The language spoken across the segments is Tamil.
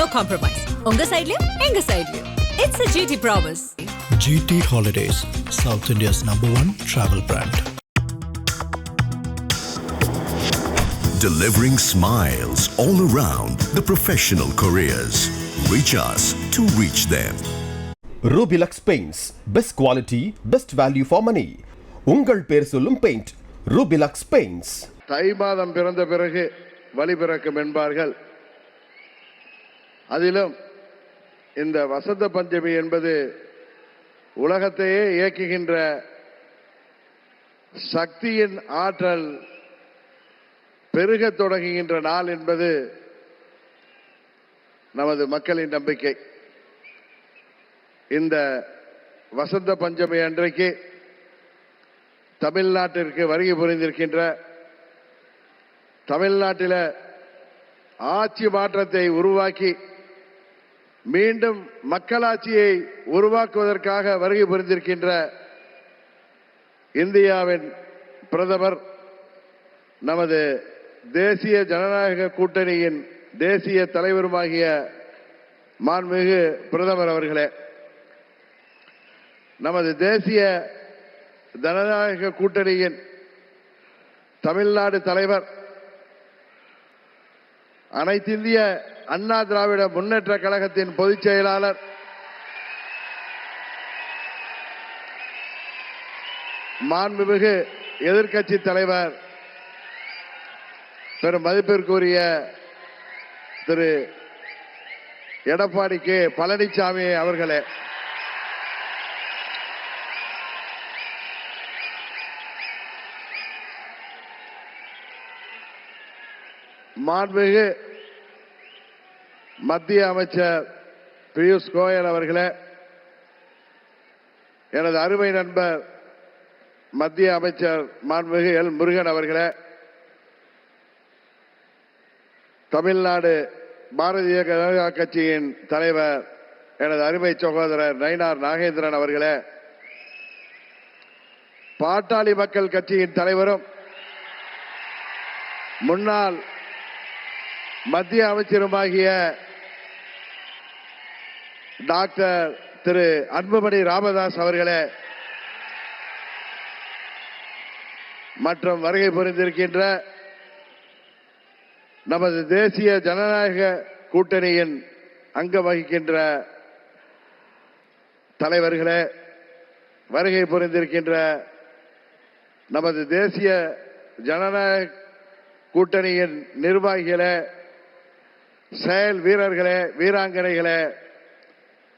no compromise. Unga side liyo, enga side liyo. It's a GT promise. GT Holidays, South India's #1 travel brand. Delivering smiles all around the professional careers. Reach us to reach them. Rubilux Paints, best quality, best value for money. உங்கள் பேர் சொல்லும் பெயிண்ட் Rubilux Paints. தை மாதம் பிறந்த பிறகு வழி பிறக்கும் என்பார்கள். அதிலும் இந்த வசந்த பஞ்சமி என்பது உலகத்தையே இயக்குகின்ற சக்தியின் ஆற்றல் பெருக தொடங்குகின்ற நாள் என்பது நமது மக்களின் நம்பிக்கை. இந்த வசந்த பஞ்சமி அன்றைக்கு தமிழ்நாட்டிற்கு வருகை புரிந்திருக்கின்ற, தமிழ்நாட்டில் ஆட்சி மாற்றத்தை உருவாக்கி மீண்டும் மக்களாட்சியை உருவாக்குவதற்காக வருகை புரிந்திருக்கின்ற இந்தியாவின் பிரதமர், நமது தேசிய ஜனநாயக கூட்டணியின் தேசிய தலைவருமாகிய மாண்புமிகு பிரதமர் அவர்களே, நமது தேசிய ஜனநாயக கூட்டணியின் தமிழ்நாடு தலைவர், அனைத்திந்திய அண்ணா திராவிட முன்னேற்ற கழகத்தின் பொதுச் செயலாளர், மாண்புமிகு எதிர்க்கட்சி தலைவர், பெரும் மதிப்பிற்குரிய திரு எடப்பாடி கே பழனிசாமி அவர்களே, மாண்புமிகு மத்திய அமைச்சர் பியூஷ் கோயல் அவர்களே, எனது அருமை நண்பர் மத்திய அமைச்சர் மாண்புமிகு எல் முருகன் அவர்களே, தமிழ்நாடு பாரதிய ஜனதா கட்சியின் தலைவர் எனது அருமை சகோதரர் நயினார் நாகேந்திரன் அவர்களே, பாட்டாளி மக்கள் கட்சியின் தலைவரும் முன்னாள் மத்திய அமைச்சருமாகிய டாக்டர் திரு அன்புமணி ராமதாஸ் அவர்களே, மற்றும் வருகை புரிந்திருக்கின்ற நமது தேசிய ஜனநாயக கூட்டணியின் அங்கம் வகிக்கின்ற தலைவர்களே, வருகை புரிந்திருக்கின்ற நமது தேசிய ஜனநாயக கூட்டணியின் நிர்வாகிகளே, செயல் வீரர்களே, வீராங்கனைகளே,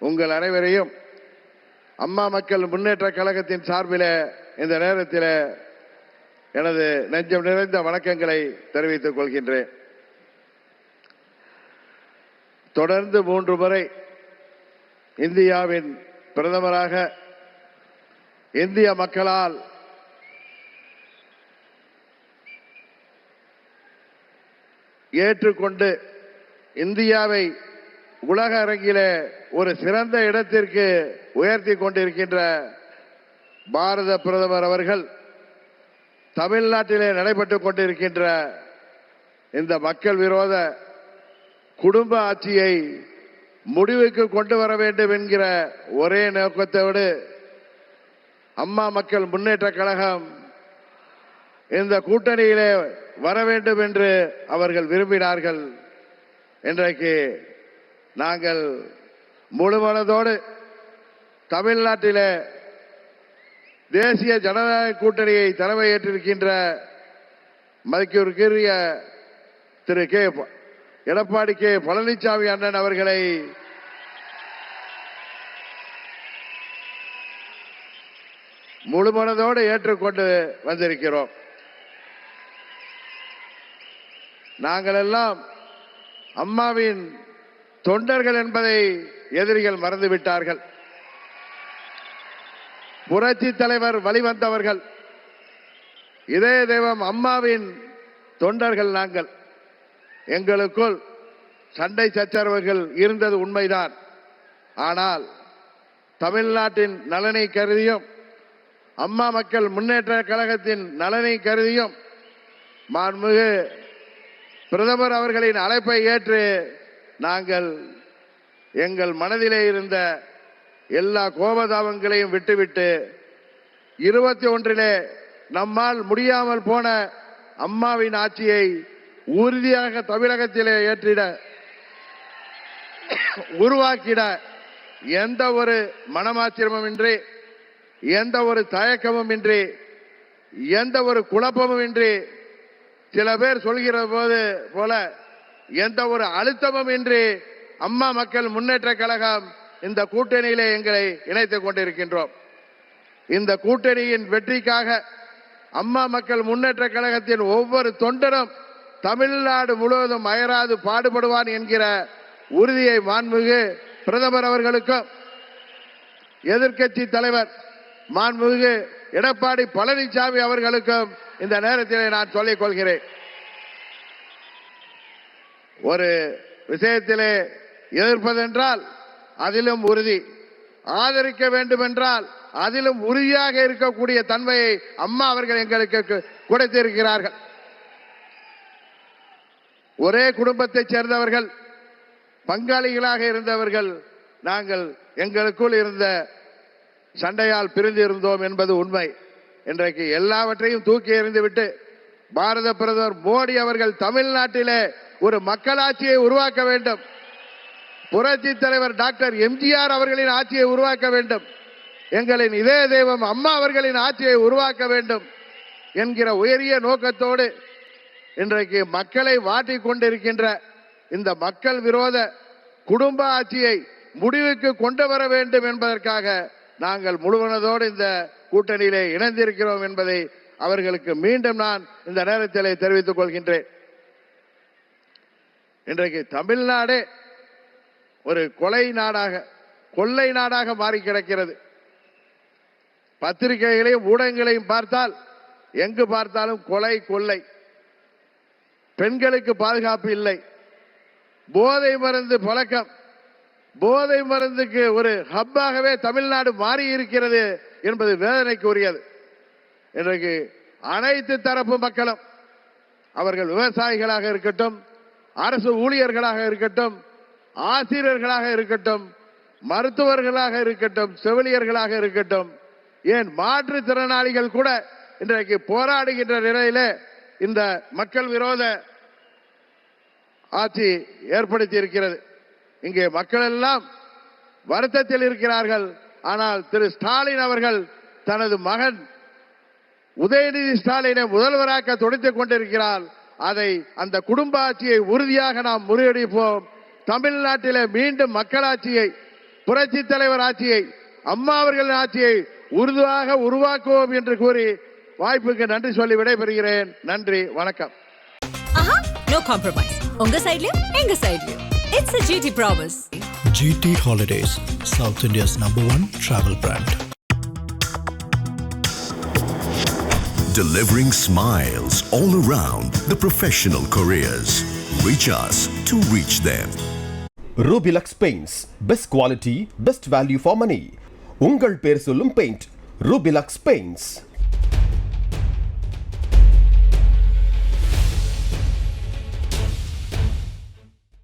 உங்கள் அனைவரையும் அம்மா மக்கள் முன்னேற்ற கழகத்தின் சார்பில் இந்த நேரத்தில் எனது நெஞ்சம் நிறைந்த வணக்கங்களை தெரிவித்துக் கொள்கின்றேன். தொடர்ந்து 3 முறை இந்தியாவின் பிரதமராக இந்திய மக்களால் ஏற்றுக்கொண்டு இந்தியாவை உலக அரங்கிலே ஒரு சிறந்த இடத்திற்கு உயர்த்தி கொண்டிருக்கின்ற பாரத பிரதமர் அவர்கள் தமிழ்நாட்டிலே நடைபெற்றுக் கொண்டிருக்கின்ற இந்த மக்கள் விரோத குடும்ப ஆட்சியை முடிவுக்கு கொண்டு வர வேண்டும் என்கிற ஒரே நோக்கத்தோடு அம்மா மக்கள் முன்னேற்ற கழகம் இந்த கூட்டணியிலே வர வேண்டும் என்று அவர்கள் விரும்பினார்கள். இன்றைக்கு நாங்கள் முழுமனதோடு தமிழ்நாட்டிலே தேசிய ஜனநாயக கூட்டணியை தலைமையேற்றிருக்கின்ற மதிப்பிற்குரிய திரு எடப்பாடி கே பழனிசாமி அண்ணன் அவர்களை முழுமனதோடு ஏற்றுக்கொண்டு வந்திருக்கிறோம். நாங்கள் எல்லாம் அம்மாவின் தொண்டர்கள் என்பதை எதிரிகள் மறந்துவிட்டார்கள். புரட்சி தலைவர் வழிவந்தவர்கள், இதய தெய்வம் அம்மாவின் தொண்டர்கள் நாங்கள். எங்களுக்குள் சண்டை சச்சரவுகள் இருந்தது உண்மைதான். ஆனால் தமிழ்நாட்டின் நலனை கருதியும் அம்மா மக்கள் முன்னேற்ற கழகத்தின் நலனை கருதியும் மாண்புமிகு பிரதமர் அவர்களின் அழைப்பை ஏற்று நாங்கள் எங்கள் மனதிலே இருந்த எல்லா கோபதாபங்களையும் விட்டுவிட்டு 21 நம்மால் முடியாமல் போன அம்மாவின் ஆட்சியை உறுதியாக தமிழகத்திலே ஏற்றிட உருவாக்கிட எந்த ஒரு மனமாச்சரியமும் இன்றி, எந்த ஒரு தயக்கமும் இன்றி, எந்த ஒரு குழப்பமும் இன்றி, சில பேர் சொல்கிற போல எந்த ஒரு அழுத்தமும் இன்றி அம்மா மக்கள் முன்னேற்ற கழகம் இந்த கூட்டணியிலே எங்களை இணைத்துக் கொண்டிருக்கின்றோம். இந்த கூட்டணியின் வெற்றிக்காக அம்மா மக்கள் முன்னேற்ற கழகத்தின் ஒவ்வொரு தொண்டரும் தமிழ்நாடு முழுவதும் அயராது பாடுபடுவான் என்கிற உறுதியை மாண்புமிகு பிரதமர் அவர்களுக்கும் எதிர்க்கட்சி தலைவர் மாண்புமிகு எடப்பாடி பழனிசாமி அவர்களுக்கும் இந்த நேரத்திலே நான் சொல்லிக் கொள்கிறேன். ஒரு விஷயத்திலே எதிர்ப்பதென்றால் அதிலும் உறுதி, ஆதரிக்க வேண்டும் என்றால் அதிலும் உறுதியாக இருக்கக்கூடிய தன்மையை அம்மா அவர்கள் எங்களுக்கு கொடுத்திருக்கிறார்கள். ஒரே குடும்பத்தைச் சேர்ந்தவர்கள், பங்காளிகளாக இருந்தவர்கள் நாங்கள் எங்களுக்குள் இருந்த சண்டையால் பிரிந்து இருந்தோம் என்பது உண்மை. இன்றைக்கு எல்லாவற்றையும் தூக்கி எறிந்துவிட்டு பாரத பிரதமர் மோடி அவர்கள் தமிழ்நாட்டிலே ஒரு மக்களாட்சியை உருவாக்க வேண்டும், புரட்சி தலைவர் டாக்டர் எம்ஜிஆர் அவர்களின் ஆட்சியை உருவாக்க வேண்டும், எங்களின் இதய தெய்வம் அம்மா அவர்களின் ஆட்சியை உருவாக்க வேண்டும் என்கிற உயரிய நோக்கத்தோடு இன்றைக்கு மக்களை வாட்டிக் கொண்டிருக்கின்ற இந்த மக்கள் விரோத குடும்ப ஆட்சியை முடிவுக்கு கொண்டு வர வேண்டும் என்பதற்காக நாங்கள் முழுவனதோடு இந்த கூட்டணியிலே இணைந்திருக்கிறோம் என்பதை அவர்களுக்கு மீண்டும் நான் இந்த நேரத்திலே தெரிவித்துக் கொள்கின்றேன். இன்றைக்கு தமிழ்நாடே ஒரு கொலை நாடாக மாறி கிடக்கிறது. பத்திரிகைகளையும் ஊடகங்களையும் பார்த்தால் எங்கு பார்த்தாலும் கொலை, கொள்ளை, பெண்களுக்கு பாதுகாப்பு இல்லை, போதை மருந்து பழக்கம், போதை மருந்துக்கு ஒரு ஹப்பாகவே தமிழ்நாடு மாறி இருக்கிறது என்பது வேதனைக்கு உரியது. இன்றைக்கு அனைத்து தரப்பு மக்களும், அவர்கள் விவசாயிகளாக இருக்கட்டும், அரசு ஊழியர்களாக இருக்கட்டும், ஆசிரியர்களாக இருக்கட்டும், மருத்துவர்களாக இருக்கட்டும், செவிலியர்களாக இருக்கட்டும், ஏன் மாற்றுத்திறனாளிகள் கூட இன்றைக்கு போராடுகின்ற நிலையிலே இந்த மக்கள் விரோத ஆட்சி ஏற்படுத்தி இருக்கிறது. இங்கே மக்கள் எல்லாம் வருத்தத்தில் இருக்கிறார்கள். ஆனால் திரு ஸ்டாலின் அவர்கள் தனது மகன் உதயநிதி ஸ்டாலினை முதல்வராக்க துடித்துக் கொண்டிருக்கிறார். அதை அந்த குடும்ப ஆட்சியை உறுதியாக நாம் முறியடிப்போம். தமிழ்நாட்டிலே மீண்டும் மக்களாட்சியை, புரட்சி தலைவர் ஆட்சியை, அம்மா அவர்களின் ஆட்சியை உறுதியாக உருவாக்குவோம் என்று கூறி வாய்ப்புக்கு நன்றி சொல்லி விடைபெறுகிறேன். நன்றி, வணக்கம். No compromise. உங்க சைடுலயும் எங்க சைடுலயும். It's a GT promise. GT Holidays, South India's #1 travel brand. Delivering smiles all around the professional careers. Reach us to reach them. Rubilux paints, best quality, best value for money. உங்கள் பேர் சொல்லும் பெயிண்ட் ரூபிலக்ஸ் பெயிண்ட்ஸ்.